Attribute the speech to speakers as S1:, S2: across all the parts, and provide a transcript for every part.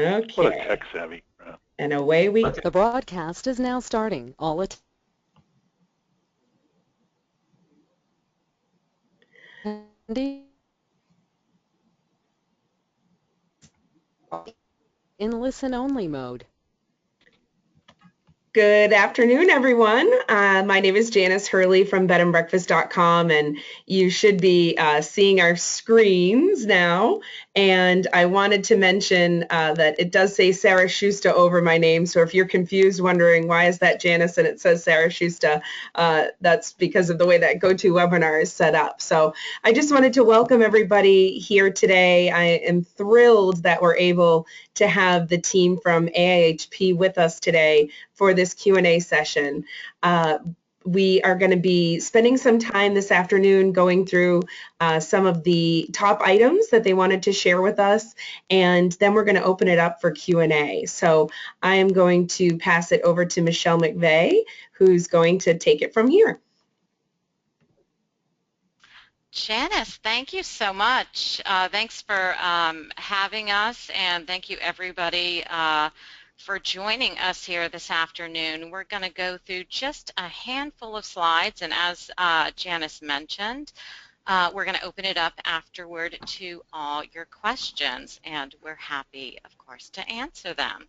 S1: What a
S2: Okay.
S1: tech savvy.
S2: And away we go.
S3: The broadcast is now starting. All attendees in listen-only mode.
S2: Good afternoon, everyone. My name is Janice Hurley from BedandBreakfast.com, and you should be seeing our screens now. And I wanted to mention that it does say Sarah Schuster over my name, so if you're confused, wondering why is that Janice and it says Sarah Schuster, that's because of the way that GoToWebinar is set up. So I just wanted to welcome everybody here today. I am thrilled that we're able to have the team from AIHP with us today for this Q&A session. We are going to be spending some time this afternoon going through some of the top items that they wanted to share with us, and then we're going to open it up for Q&A. So I am going to pass it over to Michelle McVeigh, who's going to take it from here.
S4: Janice, thank you so much. Thanks for having us, and thank you everybody for joining us here this afternoon. We're going to go through just a handful of slides, and as Janice mentioned, we're going to open it up afterward to all your questions, and we're happy, of course, to answer them.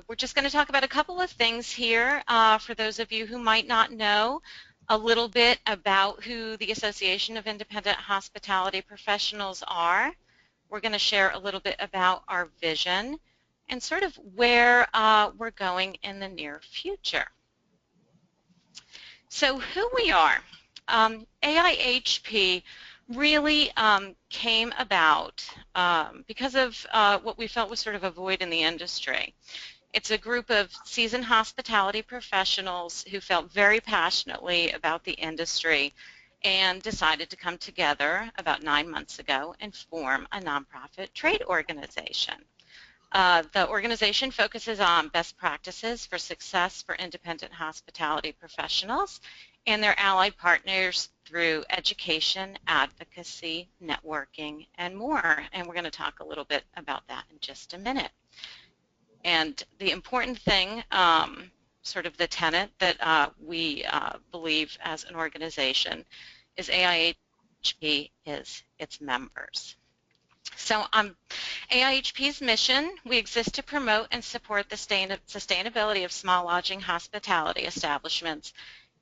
S4: We're just going to talk about a couple of things here for those of you who might not know a little bit about who the Association of Independent Hospitality Professionals are. We're going to share a little bit about our vision and sort of where we're going in the near future. So who we are. AIHP really came about because of what we felt was sort of a void in the industry. It's a group of seasoned hospitality professionals who felt very passionately about the industry and decided to come together about 9 months ago and form a nonprofit trade organization. The organization focuses on best practices for success for independent hospitality professionals and their allied partners through education, advocacy, networking, and more. And we're going to talk a little bit about that in just a minute. And the important thing, sort of the tenet that we believe as an organization is AIHP is its members. So AIHP's mission, we exist to promote and support the sustainability of small lodging hospitality establishments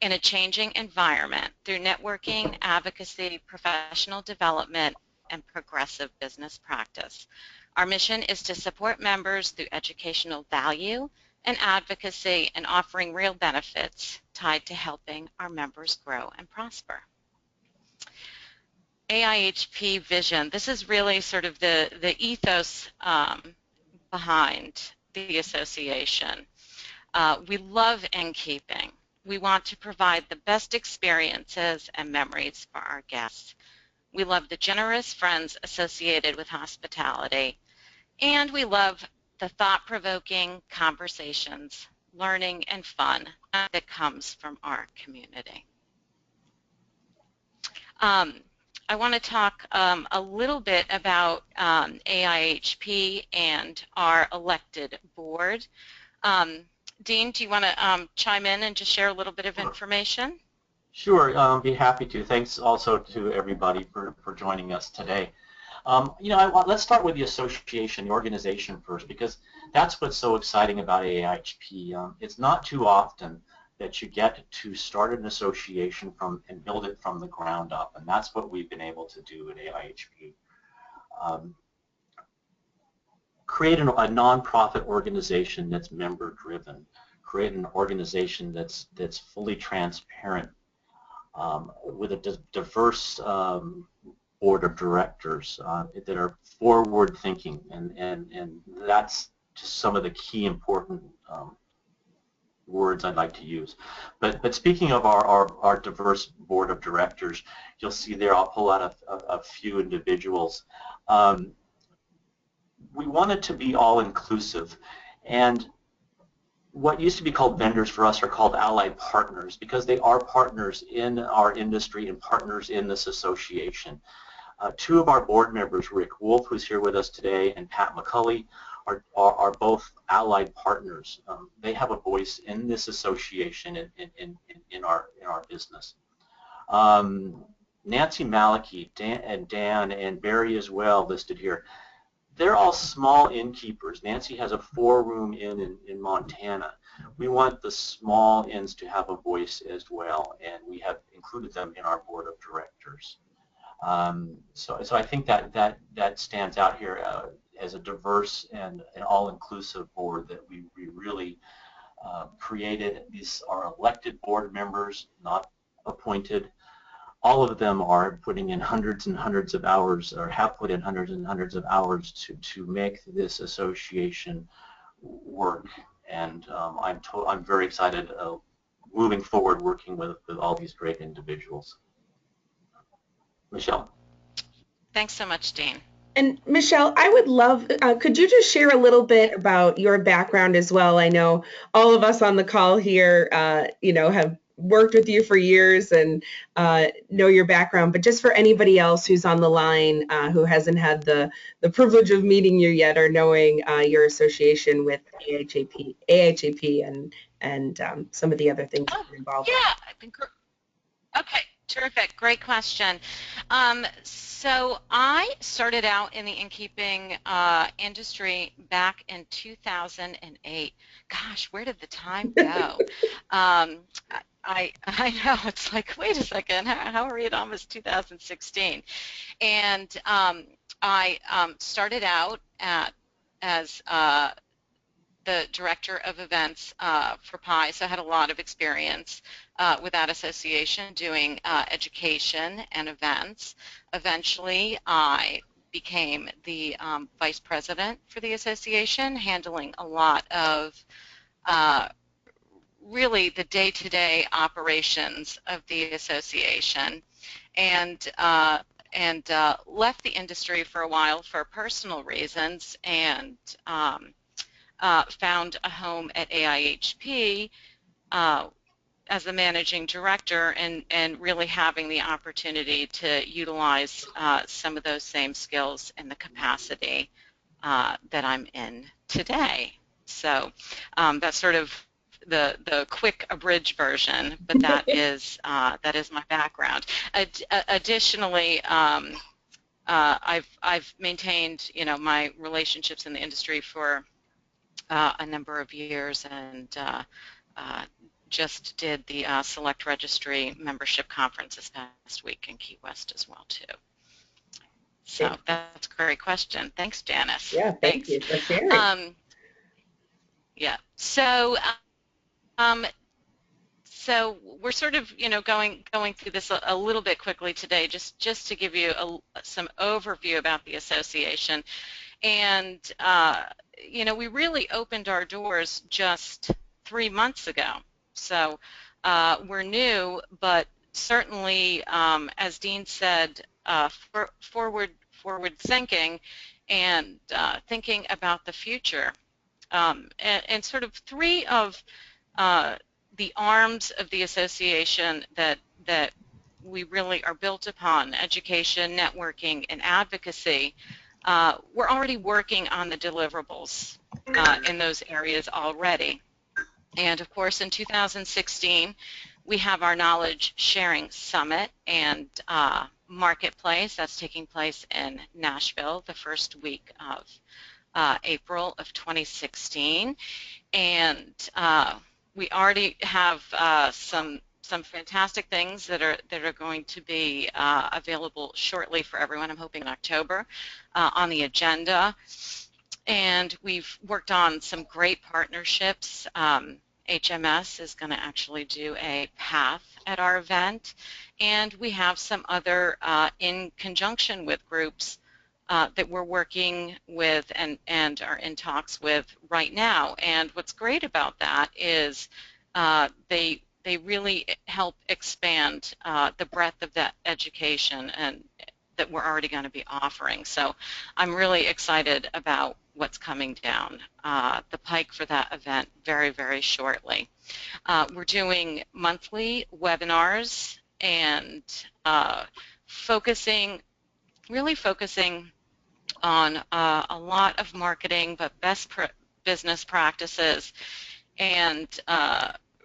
S4: in a changing environment through networking, advocacy, professional development, and progressive business practice. Our mission is to support members through educational value and advocacy and offering real benefits tied to helping our members grow and prosper. AIHP vision, this is really sort of the ethos behind the association. We love innkeeping. We want to provide the best experiences and memories for our guests. We love the generous friends associated with hospitality, and we love the thought-provoking conversations, learning, and fun that comes from our community. I want to talk a little bit about AIHP and our elected board. Dean, do you want to chime in and just share a little bit of information?
S5: Sure, I'll be happy to. Thanks also to everybody for joining us today. Let's start with the association, the organization first, because that's what's so exciting about AIHP. It's not too often that you get to start an association and build it from the ground up, and that's what we've been able to do at AIHP. Create a nonprofit organization that's member-driven, create an organization that's fully transparent, with a diverse board of directors that are forward-thinking, and that's just some of the key important words I'd like to use. But speaking of our diverse board of directors, you'll see there, I'll pull out a few individuals. We wanted to be all-inclusive, and what used to be called vendors for us are called allied partners because they are partners in our industry and partners in this association. Two of our board members, Rick Wolf, who's here with us today, and Pat McCulley, are both allied partners. They have a voice in this association in our business. Nancy Malicki, Dan and Barry as well listed here. They're all small innkeepers. Nancy has a 4-room inn in Montana. We want the small inns to have a voice as well, and we have included them in our board of directors. So I think that stands out here as a diverse and an all-inclusive board that we really created. These are elected board members, not appointed. All of them are putting in hundreds and hundreds of hours, or have put in hundreds and hundreds of hours to make this association work. And I'm very excited moving forward working with all these great individuals. Michelle.
S4: Thanks so much, Dean.
S2: And Michelle, I would love, could you just share a little bit about your background as well? I know all of us on the call here, have worked with you for years and know your background, but just for anybody else who's on the line who hasn't had the privilege of meeting you yet or knowing your association with AIHP and some of the other things that you're involved in.
S4: Yeah. Okay. Terrific. Great question. So I started out in the innkeeping industry back in 2008. Gosh, where did the time go? I know, it's like, wait a second, how are we at almost 2016? And I started out as the director of events for PI, so I had a lot of experience with that association doing education and events. Eventually, I became the vice president for the association, handling a lot of really the day-to-day operations of the association, and left the industry for a while for personal reasons, and found a home at AIHP as the managing director, and really having the opportunity to utilize some of those same skills in the capacity that I'm in today. So that's sort of the quick abridged version, but that is my background. Additionally, I've maintained my relationships in the industry for a number of years, and just did the Select Registry Membership Conference this past week in Key West as well too. So that's a great question. Thanks, Janice.
S2: Yeah, thank you for sharing.
S4: Yeah. So so we're sort of going through this a little bit quickly today, just to give you some overview about the association. And we really opened our doors just 3 months ago. So we're new, but certainly, as Dean said, forward thinking and thinking about the future. And sort of 3 of the arms of the association that we really are built upon: education, networking, and advocacy. We're already working on the deliverables in those areas already. And of course, in 2016, we have our Knowledge Sharing Summit and Marketplace. That's taking place in Nashville the first week of April of 2016. And we already have some fantastic things that are going to be available shortly for everyone. I'm hoping in October on the agenda. And we've worked on some great partnerships. HMS is going to actually do a path at our event, and we have some other in conjunction with groups that we're working with and are in talks with right now. And what's great about that is they really help expand the breadth of that education and that we're already going to be offering. So I'm really excited about what's coming down the pike for that event very, very shortly. We're doing monthly webinars and focusing really focusing on a lot of marketing, but business practices, and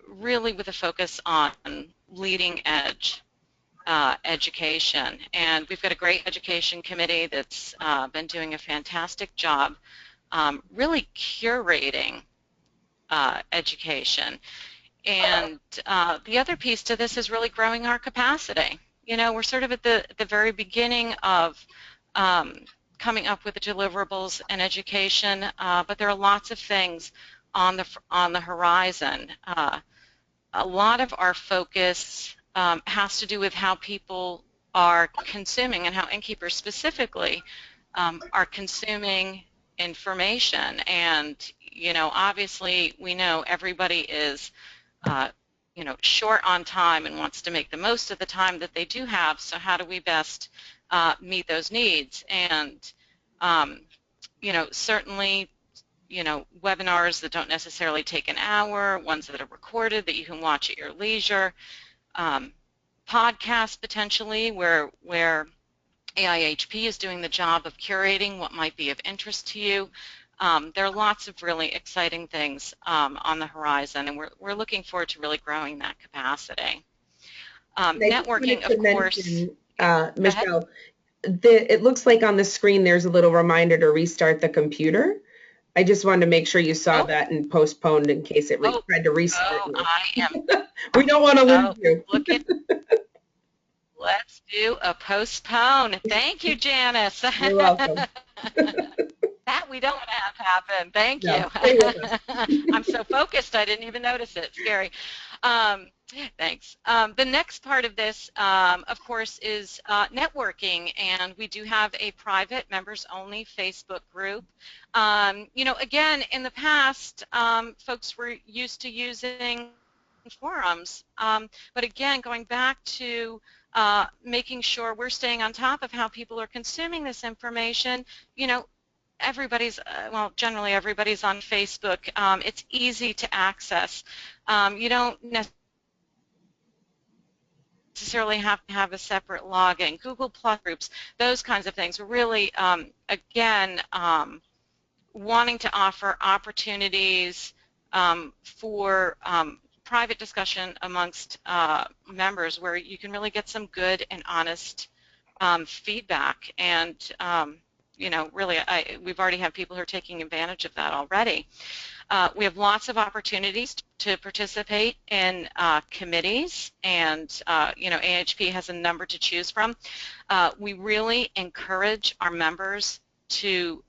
S4: really with a focus on leading edge education. And we've got a great education committee that's been doing a fantastic job really curating education. And the other piece to this is really growing our capacity. You know, we're sort of at the very beginning of coming up with the deliverables in education, but there are lots of things on the horizon. A lot of our focus has to do with how people are consuming and how innkeepers specifically are consuming information. And, you know, obviously we know everybody is, you know, short on time and wants to make the most of the time that they do have, so how do we best meet those needs? And, you know, certainly, you know, webinars that don't necessarily take an hour, ones that are recorded that you can watch at your leisure, podcasts potentially where AIHP is doing the job of curating what might be of interest to you. There are lots of really exciting things on the horizon, and we're looking forward to really growing that capacity. Networking, of course.
S2: Michelle, it looks like on the screen there's a little reminder to restart the computer. I just wanted to make sure you saw that and postponed in case it tried to restart.
S4: Oh, I am.
S2: We don't want to lose you.
S4: Let's do a postpone. Thank you, Janice.
S2: You're welcome.
S4: That we don't want to have happen. Thank you. I'm so focused I didn't even notice it. Scary. Thanks. The next part of this, of course, is networking, and we do have a private members-only Facebook group. You know, again, in the past, folks were used to using forums, but again, going back to making sure we're staying on top of how people are consuming this information. You know, everybody's, well, generally everybody's on Facebook. It's easy to access. You don't necessarily have to have a separate login. Google Plus groups, those kinds of things. We're really, again, wanting to offer opportunities for private discussion amongst members where you can really get some good and honest feedback. And you know, really, we've already had people who are taking advantage of that already. We have lots of opportunities to participate in committees, and you know, AIHP has a number to choose from. We really encourage our members to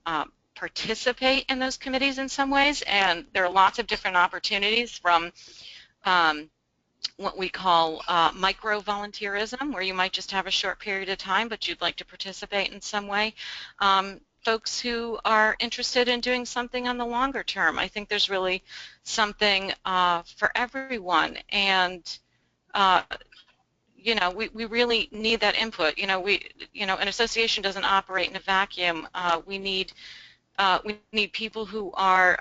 S4: participate in those committees in some ways, and there are lots of different opportunities from what we call micro-volunteerism, where you might just have a short period of time but you'd like to participate in some way. Folks who are interested in doing something on the longer term. I think there's really something for everyone, and you know, we really need that input. You know, an association doesn't operate in a vacuum. We need people who are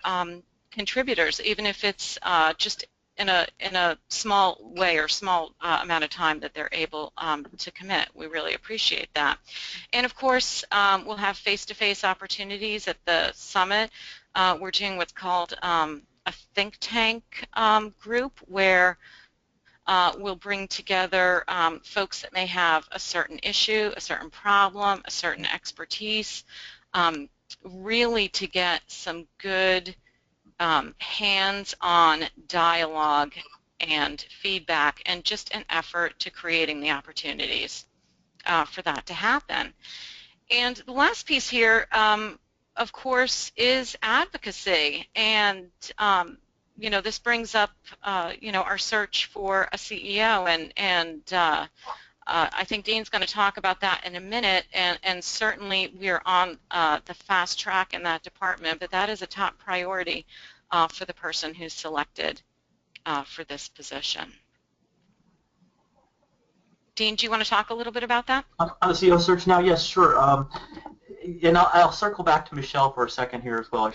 S4: contributors, even if it's just in a small way or small amount of time that they're able to commit. We really appreciate that. And of course, we'll have face-to-face opportunities at the summit. We're doing what's called a think tank group, where we'll bring together folks that may have a certain issue, a certain problem, a certain expertise, really to get some good hands-on dialogue and feedback, and just an effort to creating the opportunities for that to happen. And the last piece here, of course, is advocacy. And you know, this brings up you know, our search for a CEO, and I think Dean's going to talk about that in a minute, and certainly we are on the fast track in that department, but that is a top priority for the person who's selected for this position. Dean, do you want to talk a little bit about that?
S5: On the CEO search now, yes, sure. And I'll circle back to Michelle for a second here as well.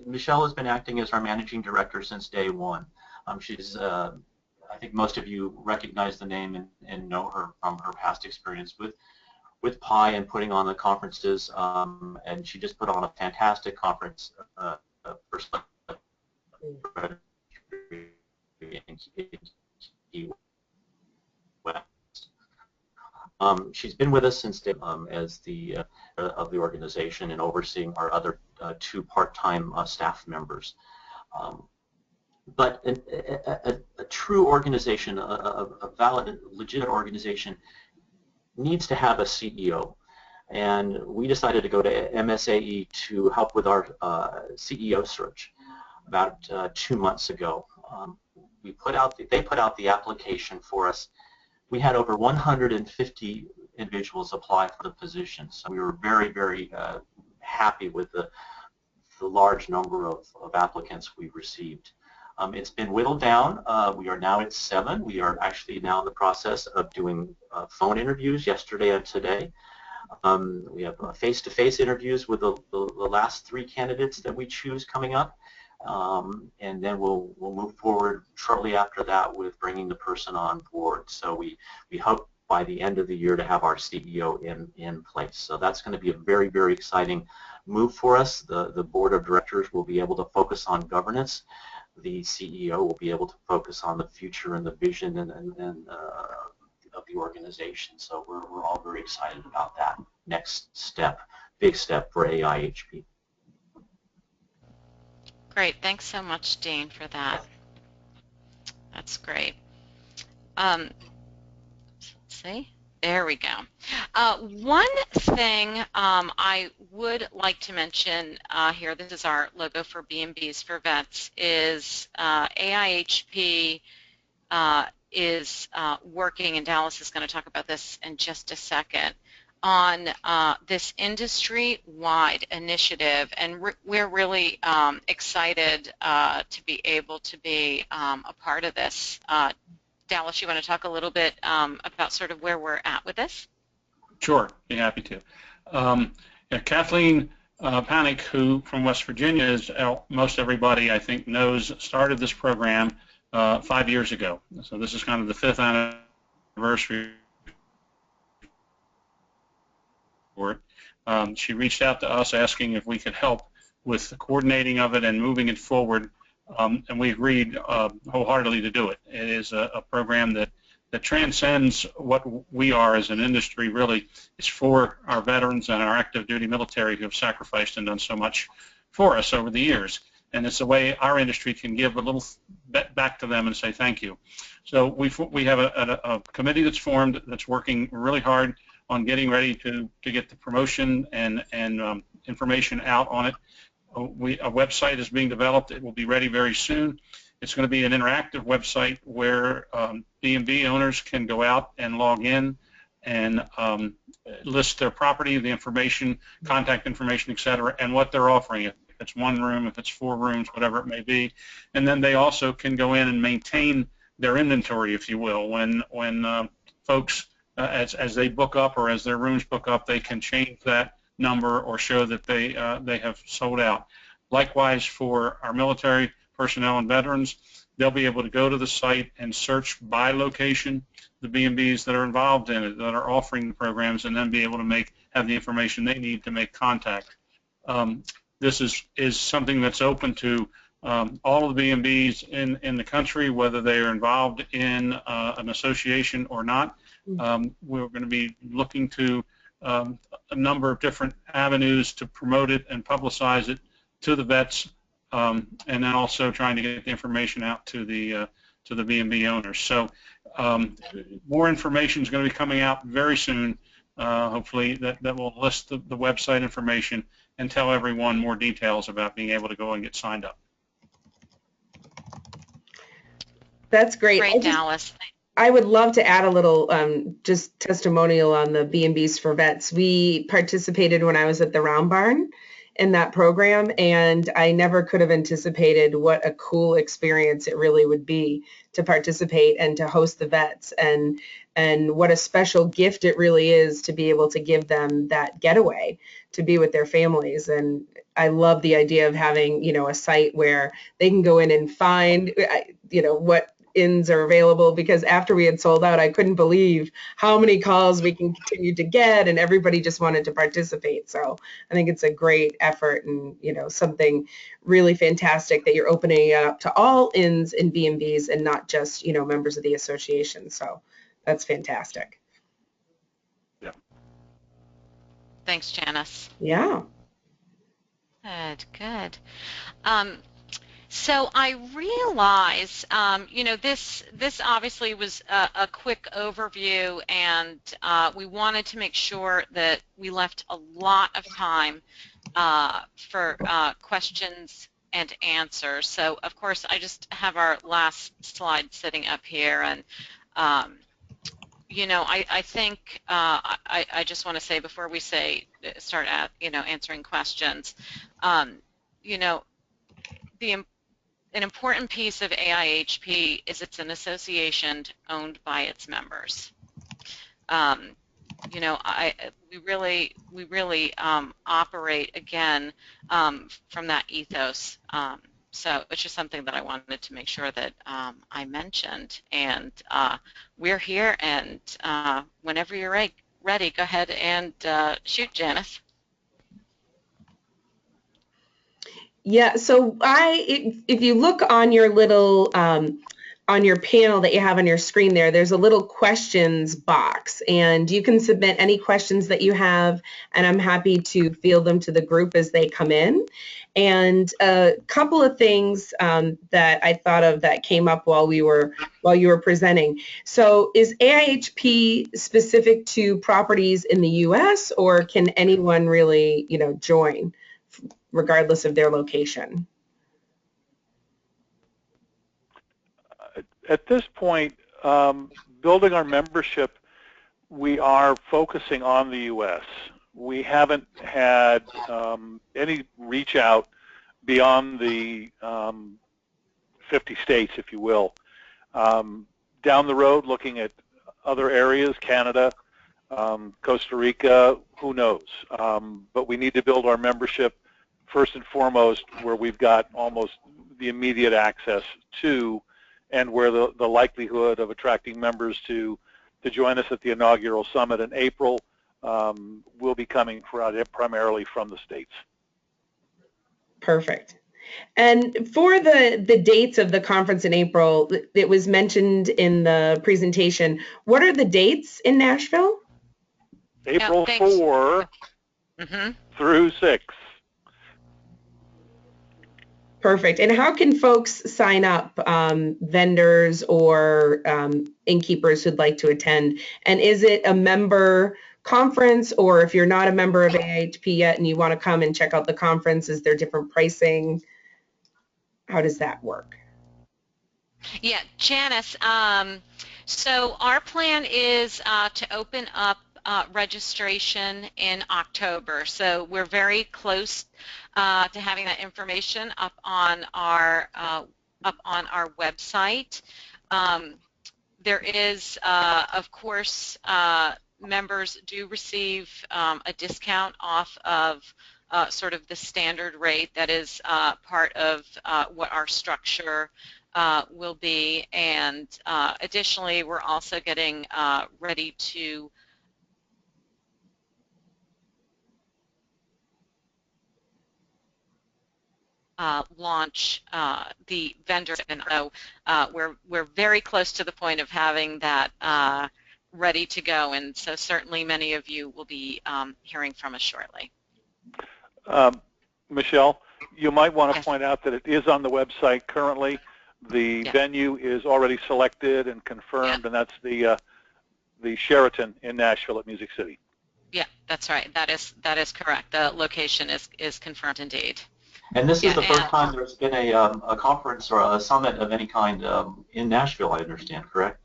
S5: Michelle has been acting as our managing director since day one. She's I think most of you recognize the name and know her from her past experience with with Pi and putting on the conferences, and she just put on a fantastic conference for in Key West. She's been with us since day as the of the organization and overseeing our other 2 part-time staff members. But a true organization, a valid, legitimate organization, needs to have a CEO. And we decided to go to MSAE to help with our CEO search about 2 months ago. They put out the application for us. We had over 150 individuals apply for the position, so we were very, very happy with the large number of applicants we received. It's been whittled down. We are now at 7. We are actually now in the process of doing phone interviews yesterday and today. We have face-to-face interviews with the last 3 candidates that we choose coming up. And then we'll move forward shortly after that with bringing the person on board. So we hope by the end of the year to have our CEO in place. So that's going to be a very, very exciting move for us. The board of directors will be able to focus on governance. The CEO will be able to focus on the future and the vision and of the organization. So we're all very excited about that next step, big step for AIHP.
S4: Great. Thanks so much, Dean, for that. That's great. See? There we go. One thing I would like to mention here, this is our logo for B&Bs for Vets, is AIHP is working, and Dallas is going to talk about this in just a second, on this industry-wide initiative, and we're really excited to be able to be a part of this. Dallas, you want to talk a little bit about sort of where we're at with this?
S1: Sure, be happy to. Yeah, Kathleen Panic, who from West Virginia, as most everybody I think knows, started this program 5 years ago. So this is kind of the 5th anniversary for it. She reached out to us asking if we could help with the coordinating of it and moving it forward, and we agreed wholeheartedly to do it. It is a program that transcends what we are as an industry. Really, it's for our veterans and our active duty military who have sacrificed and done so much for us over the years. And it's a way our industry can give a little back to them and say thank you. So we have a committee that's formed that's working really hard on getting ready to get the promotion and information out on it. A website is being developed. It will be ready very soon. It's going to be an interactive website where B&B owners can go out and log in and list their property, the information, contact information, etc., and what they're offering. If it's 1 room, if it's 4 rooms, whatever it may be. And then they also can go in and maintain their inventory, if you will. When folks, as they book up or as their rooms book up, they can change that number or show that they have sold out. Likewise, for our military personnel and veterans, they'll be able to go to the site and search by location the B&Bs that are involved in it, that are offering the programs, and then be able to have the information they need to make contact. This is something that's open to all of the B&Bs in the country, whether they are involved in an association or not. We're going to be looking to a number of different avenues to promote it and publicize it to the vets, and then also trying to get the information out to the B&B owners. So more information is going to be coming out very soon, hopefully, that will list the website information and tell everyone more details about being able to go and get signed up.
S2: That's great.
S4: Great, Dallas.
S2: I would love to add a little just testimonial on the B&Bs for Vets. We participated when I was at the Round Barn in that program, and I never could have anticipated what a cool experience it really would be to participate and to host the vets, and what a special gift it really is to be able to give them that getaway to be with their families. And I love the idea of having, a site where they can go in and find, what inns are available, because after we had sold out, I couldn't believe how many calls we can continue to get, and everybody just wanted to participate. So I think it's a great effort, and something really fantastic that you're opening it up to all inns and B&Bs and not just members of the association. So that's fantastic.
S1: Yeah.
S4: Thanks, Janice.
S2: Yeah.
S4: Good, good. So I realize, this obviously was a quick overview, and we wanted to make sure that we left a lot of time for questions and answers. So, of course, I just have our last slide sitting up here, and I think I just want to say before we start answering questions, an important piece of AIHP is it's an association owned by its members. We really operate again from that ethos. So it's just something that I wanted to make sure that I mentioned. And we're here, and whenever you're ready, go ahead and shoot, Janice.
S2: Yeah, so if you look on your little on your panel that you have on your screen there's a little questions box, and you can submit any questions that you have, and I'm happy to field them to the group as they come in. And a couple of things that I thought of that came up while you were presenting. So is AIHP specific to properties in the U.S., or can anyone really join, regardless of their location?
S6: At this point, building our membership, we are focusing on the U.S. We haven't had any reach out beyond the 50 states, if you will. Down the road, looking at other areas, Canada, Costa Rica, who knows? But we need to build our membership first and foremost where we've got almost the immediate access to, and where the likelihood of attracting members to join us at the inaugural summit in April will be coming primarily from the states.
S2: Perfect. And for the dates of the conference in April, it was mentioned in the presentation. What are the dates in Nashville?
S6: April 4 through 6.
S2: Perfect. And how can folks sign up, vendors or innkeepers who'd like to attend? And is it a member conference, or if you're not a member of AIHP yet and you want to come and check out the conference, is there different pricing? How does that work?
S4: Yeah, Janice, so our plan is to open up registration in October. So we're very close to having that information up on our website. There is, of course, members do receive a discount off of sort of the standard rate that is part of what our structure will be, and additionally, we're also getting ready to launch the vendor, and we're very close to the point of having that ready to go, and so certainly many of you will be hearing from us shortly.
S6: Michelle, you might want to point out that it is on the website currently. The venue is already selected and confirmed, and that's the Sheraton in Nashville at Music City.
S4: Yeah, that's right. That is correct. The location is confirmed indeed.
S5: And this is the first time there's been a conference or a summit of any kind in Nashville, I understand, correct?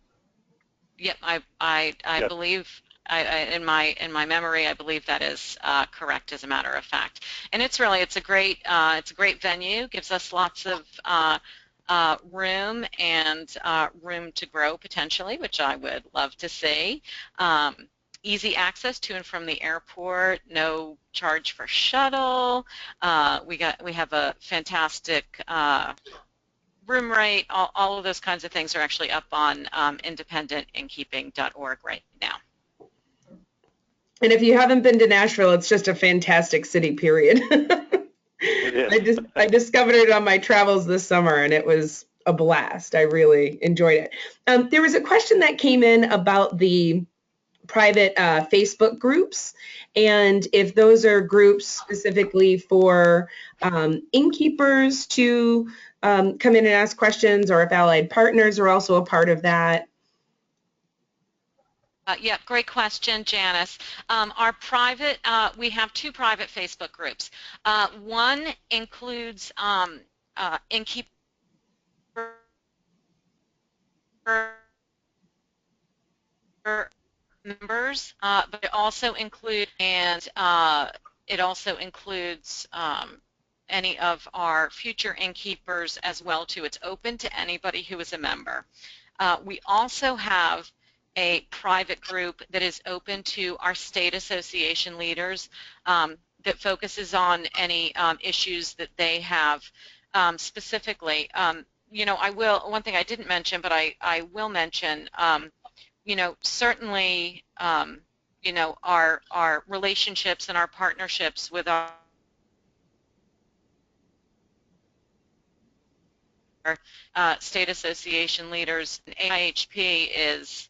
S4: Yep, I believe, in my memory, I believe that is correct, as a matter of fact. And it's a great venue. Gives us lots of room and room to grow potentially, which I would love to see. Easy access to and from the airport, no charge for shuttle. We have a fantastic room rate, all of those kinds of things are actually up on independentinkeeping.org right now.
S2: And if you haven't been to Nashville, it's just a fantastic city, period.
S6: It is.
S2: I discovered it on my travels this summer, and it was a blast. I really enjoyed it. There was a question that came in about the private Facebook groups, and if those are groups specifically for innkeepers to come in and ask questions, or if allied partners are also a part of that.
S4: Yeah, great question, Janice. Our private, we have two private Facebook groups. One includes innkeeper members, but it also includes any of our future innkeepers as well too. It's open to anybody who is a member. We also have a private group that is open to our state association leaders that focuses on any issues that they have specifically. You know, one thing I didn't mention, but I will mention, you know, certainly, you know, our relationships and our partnerships with our state association leaders. AIHP is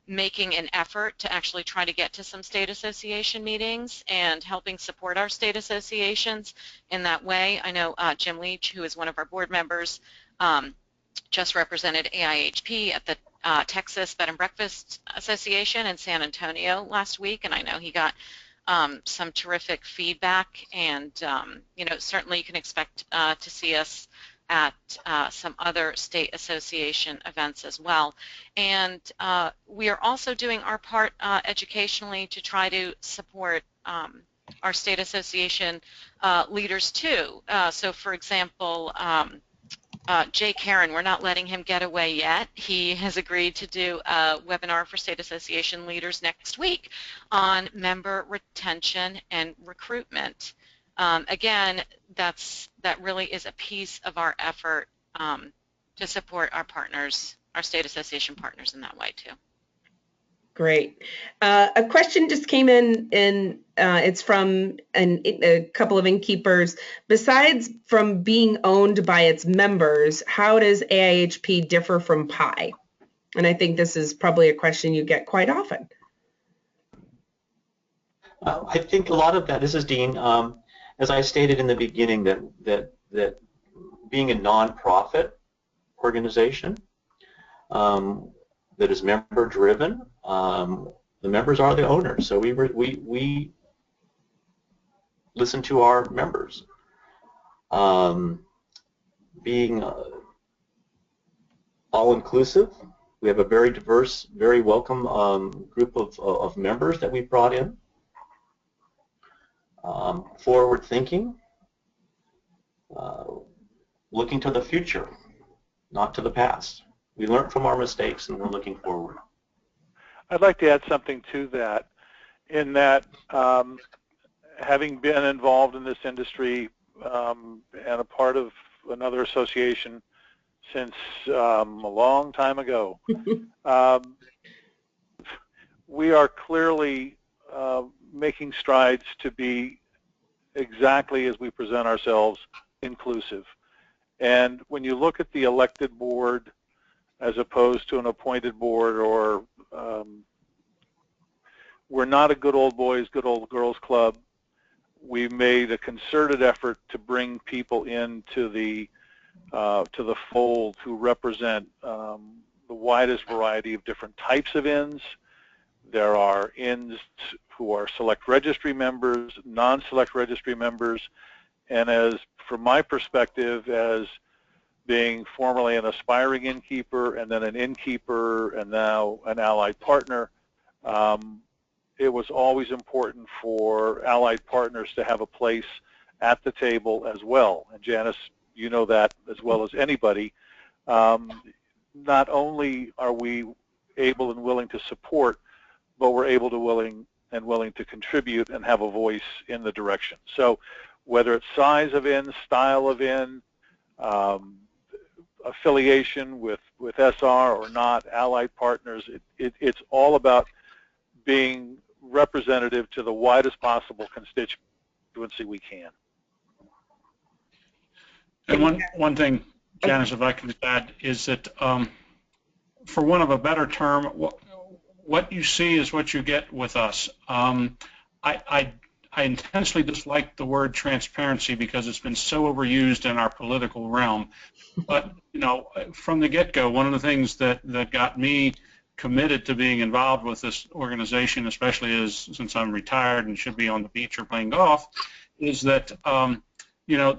S4: making an effort to actually try to get to some state association meetings and helping support our state associations in that way. I know Jim Leach, who is one of our board members, just represented AIHP at the Texas Bed and Breakfast Association in San Antonio last week, and I know he got some terrific feedback, and you know, certainly you can expect to see us at some other state association events as well. And we are also doing our part educationally to try to support our state association leaders too. So for example, Jay Karen, we're not letting him get away yet. He has agreed to do a webinar for state association leaders next week on member retention and recruitment. Again, that really is a piece of our effort to support our partners, our state association partners in that way too.
S2: Great. A question just came in, and it's from a couple of innkeepers. Besides from being owned by its members, how does AIHP differ from PI? And I think this is probably a question you get quite often.
S5: I think a lot of that, this is Dean, as I stated in the beginning, that being a nonprofit organization that is member driven, the members are the owners, so we listen to our members. Being all-inclusive, we have a very diverse, very welcome group of members that we've brought in. Forward-thinking, looking to the future, not to the past. We learn from our mistakes and we're looking forward.
S6: I'd like to add something to that, in that having been involved in this industry and a part of another association since a long time ago, we are clearly making strides to be exactly as we present ourselves, inclusive. And when you look at the elected board as opposed to an appointed board, or we're not a good old boys, good old girls club. We made a concerted effort to bring people into the fold who represent the widest variety of different types of inns. There are inns who are select registry members, non-select registry members, and as from my perspective, as being formerly an aspiring innkeeper and then an innkeeper and now an allied partner, it was always important for allied partners to have a place at the table as well. And Janice, you know that as well as anybody. Not only are we able and willing to support, but we're able to willing to contribute and have a voice in the direction. So whether it's size of inn, style of inn, affiliation with SR or not, allied partners. It's all about being representative to the widest possible constituency we can.
S1: And one thing, Janice, if I can just add, is that for want of a better term, what you see is what you get with us. I intentionally dislike the word transparency because it's been so overused in our political realm. But, you know, from the get-go, one of the things that got me committed to being involved with this organization, especially since I'm retired and should be on the beach or playing golf, is that, you know,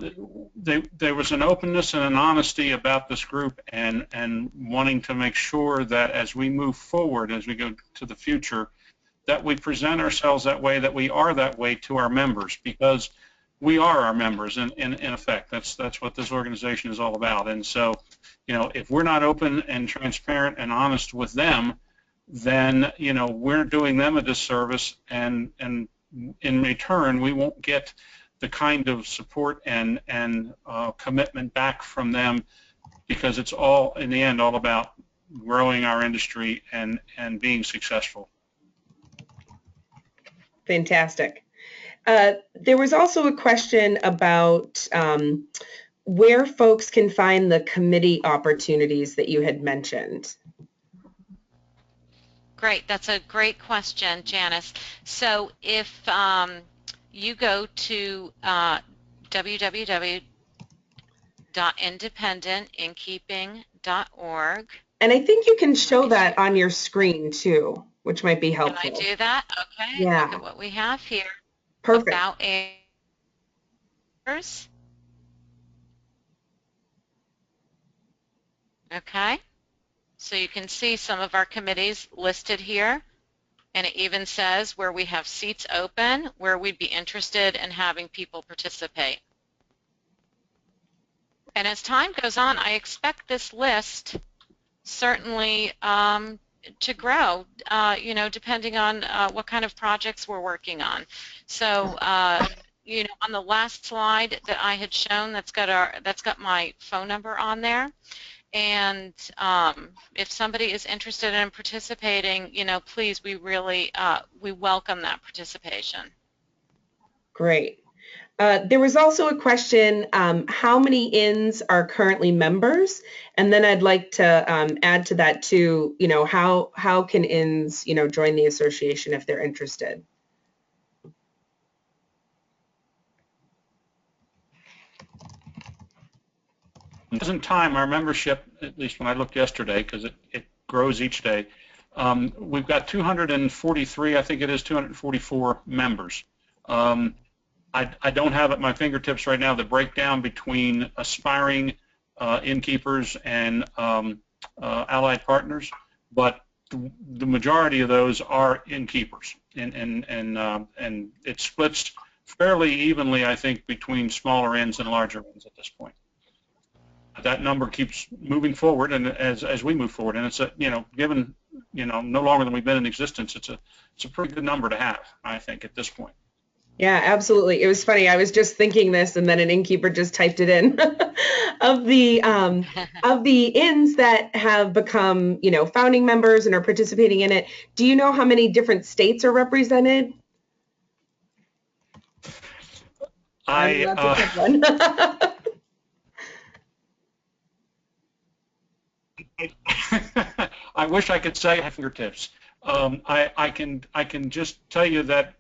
S1: there was an openness and an honesty about this group and wanting to make sure that as we move forward, as we go to the future, that we present ourselves that way, that we are that way to our members, because we are our members in effect. That's what this organization is all about. And so, you know, if we're not open and transparent and honest with them, then, you know, we're doing them a disservice, and in return, we won't get the kind of support and commitment back from them, because it's all, in the end, all about growing our industry and being successful.
S2: Fantastic. There was also a question about where folks can find the committee opportunities that you had mentioned.
S4: Great. That's a great question, Janice. So if you go to www.independentinkeeping.org.
S2: And I think you can show that on your screen too, which might be helpful.
S4: Can I do that? Okay.
S2: Yeah.
S4: Look at what we have here.
S2: Perfect.
S4: About AIHPers. Okay. So you can see some of our committees listed here. And it even says where we have seats open, where we'd be interested in having people participate. And as time goes on, I expect this list certainly to grow, you know, depending on what kind of projects we're working on. So, you know, on the last slide that I had shown, that's got my phone number on there. And if somebody is interested in participating, you know, please, we really we welcome that participation.
S2: Great. There was also a question, how many inns are currently members? And then I'd like to add to that too, you know, how can inns, you know, join the association if they're interested?
S1: At the present time, our membership, at least when I looked yesterday, because it grows each day, we've got 243, I think it is 244 members. I don't have at my fingertips right now the breakdown between aspiring innkeepers and allied partners, but the majority of those are innkeepers, and it splits fairly evenly, I think, between smaller inns and larger inns at this point. That number keeps moving forward, and as we move forward, and it's a, you know, given, you know, no longer than we've been in existence, it's a pretty good number to have, I think, at this point.
S2: Yeah, absolutely. It was funny. I was just thinking this, and then an innkeeper just typed it in. Of the inns that have become, you know, founding members and are participating in it, do you know how many different states are represented? That's a good one.
S1: I wish I could say at fingertips. I can just tell you that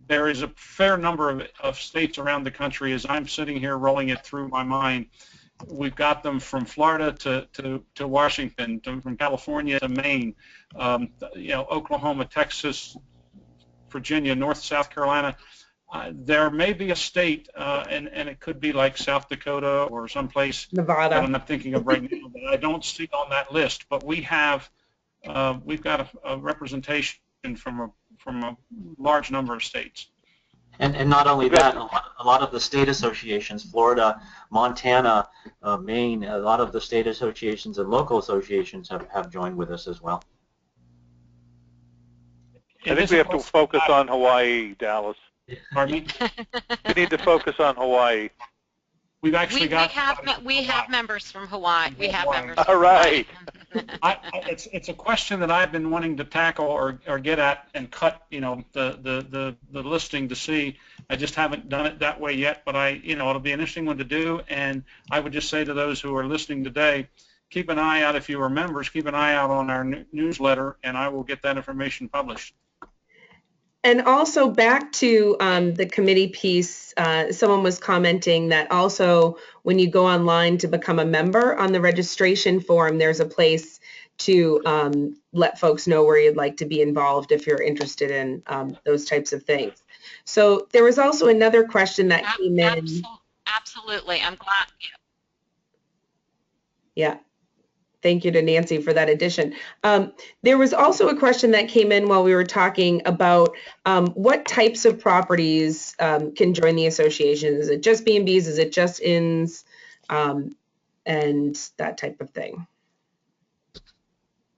S1: there is a fair number of states around the country. As I'm sitting here rolling it through my mind, we've got them from Florida to Washington, from California to Maine, you know, Oklahoma, Texas, Virginia, South Carolina. There may be a state, and it could be like South Dakota or someplace
S2: Nevada
S1: that I'm not thinking of right now, that I don't see on that list. But we've got a representation from a large number of states.
S5: And not only that, a lot of the state associations, Florida, Montana, Maine, a lot of the state associations and local associations have joined with us as well.
S6: I think we have to focus on Hawaii, Dallas.
S1: Pardon me?
S6: We need to focus on Hawaii.
S1: We've actually got
S4: we have members from Hawaii. We have members
S6: All
S4: from
S6: right.
S4: Hawaii.
S1: It's a question that I've been wanting to tackle or get at and cut, the listing to see. I just haven't done it that way yet, but it'll be an interesting one to do. And I would just say to those who are listening today, keep an eye out. If you are members, keep an eye out on our newsletter, and I will get that information published.
S2: And also back to the committee piece, someone was commenting that also when you go online to become a member on the registration form, there's a place to let folks know where you'd like to be involved if you're interested in those types of things. So there was also another question that came in.
S4: Absolutely. I'm glad.
S2: Yeah. Thank you to Nancy for that addition. There was also a question that came in while we were talking about what types of properties can join the association. Is it just B&Bs? Is it just inns? And that type of thing.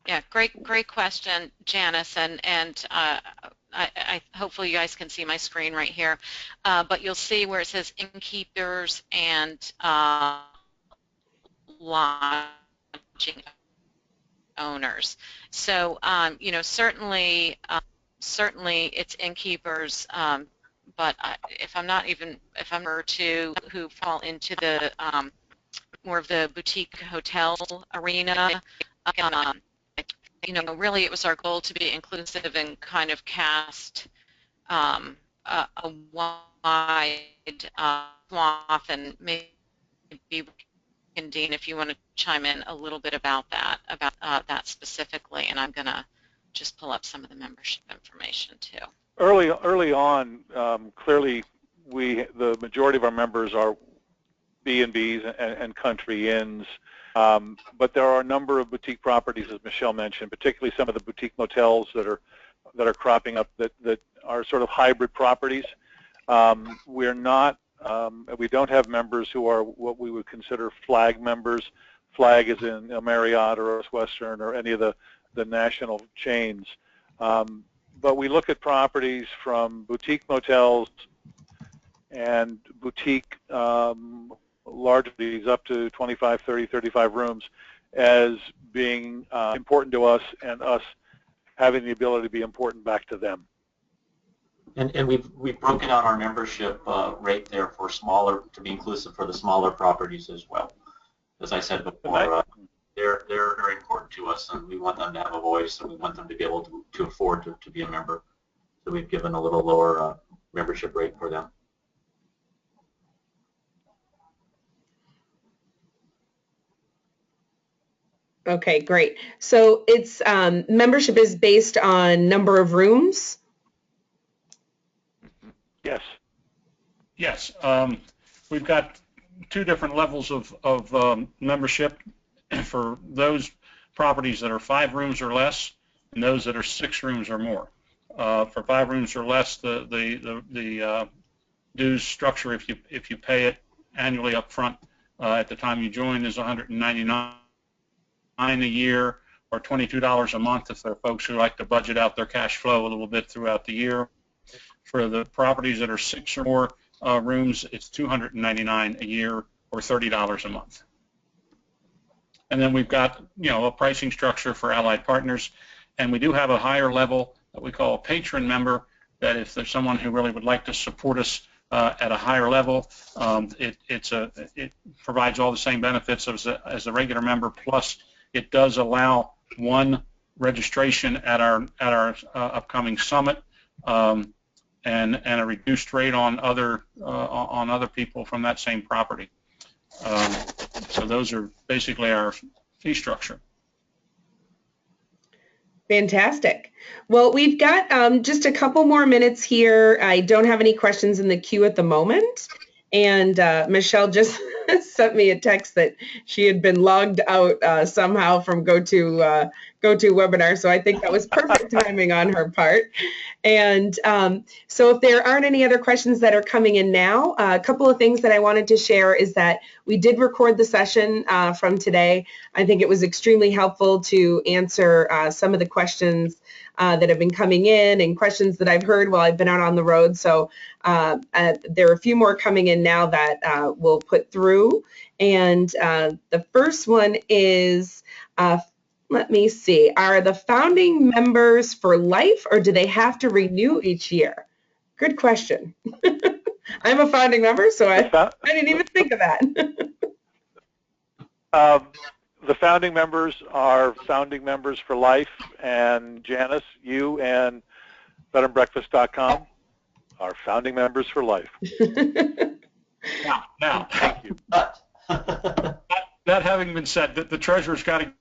S4: Yeah, great question, Janice. And I hopefully you guys can see my screen right here. But you'll see where it says innkeepers and lodging owners. So certainly it's innkeepers, but if I'm to who fall into the more of the boutique hotel arena, really it was our goal to be inclusive and kind of cast a wide swath, and maybe Dean, if you want to chime in a little bit about that specifically, and I'm going to just pull up some of the membership information too.
S6: Early on, clearly the majority of our members are B&Bs and country inns, but there are a number of boutique properties, as Michelle mentioned, particularly some of the boutique motels that are cropping up that are sort of hybrid properties. We don't have members who are what we would consider flag members. Flag is in a Marriott or a Western or any of the national chains. But we look at properties from boutique motels and boutique large, up to 25, 30, 35 rooms as being important to us, and us having the ability to be important back to them.
S5: And we've broken out our membership rate there for smaller, to be inclusive for the smaller properties as well. As I said before, they're very important to us, and we want them to have a voice, and we want them to be able to afford to be a member. So we've given a little lower membership rate for them.
S2: Okay, great. So it's membership is based on number of rooms?
S6: Yes.
S1: Yes. We've got two different levels of membership for those properties that are 5 rooms or less, and those that are 6 rooms or more. For 5 rooms or less, the dues structure, if you pay it annually up front at the time you join, is $199 a year, or $22 a month if there are folks who like to budget out their cash flow a little bit throughout the year. For the properties that are 6 or more rooms, it's $299 a year, or $30 a month. And then we've got a pricing structure for allied partners, and we do have a higher level that we call a patron member, that if there's someone who really would like to support us at a higher level, it provides all the same benefits as a regular member, plus it does allow one registration at our upcoming summit, and a reduced rate on other people from that same property. So those are basically our fee structure.
S2: Fantastic. Well, we've got just a couple more minutes here. I don't have any questions in the queue at the moment. And Michelle just sent me a text that she had been logged out somehow from GoToWebinar. So I think that was perfect timing on her part. And so if there aren't any other questions that are coming in now, a couple of things that I wanted to share is that we did record the session from today. I think it was extremely helpful to answer some of the questions that have been coming in and questions that I've heard while I've been out on the road. So there are a few more coming in now that we'll put through. And the first one is, let me see, are the founding members for life or do they have to renew each year? Good question. I'm a founding member, so I didn't even think of that.
S6: The founding members are founding members for life, and Janice, you and BedandBreakfast.com are founding members for life.
S1: Now,
S6: Thank you.
S1: that having been said, the treasurer's got to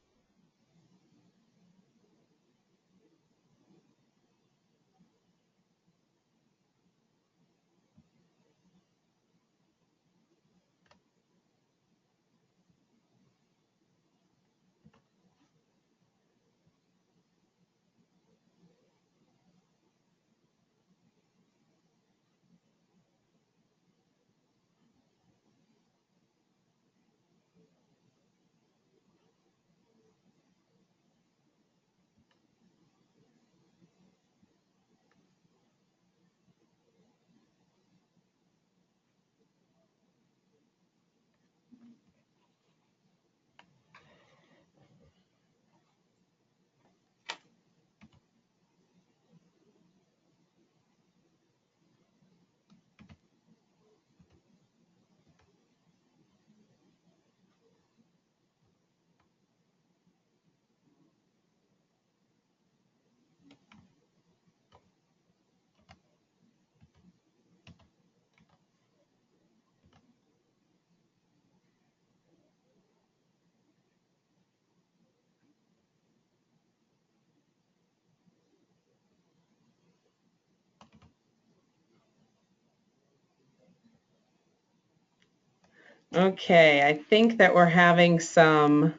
S2: Okay, I think that we're having some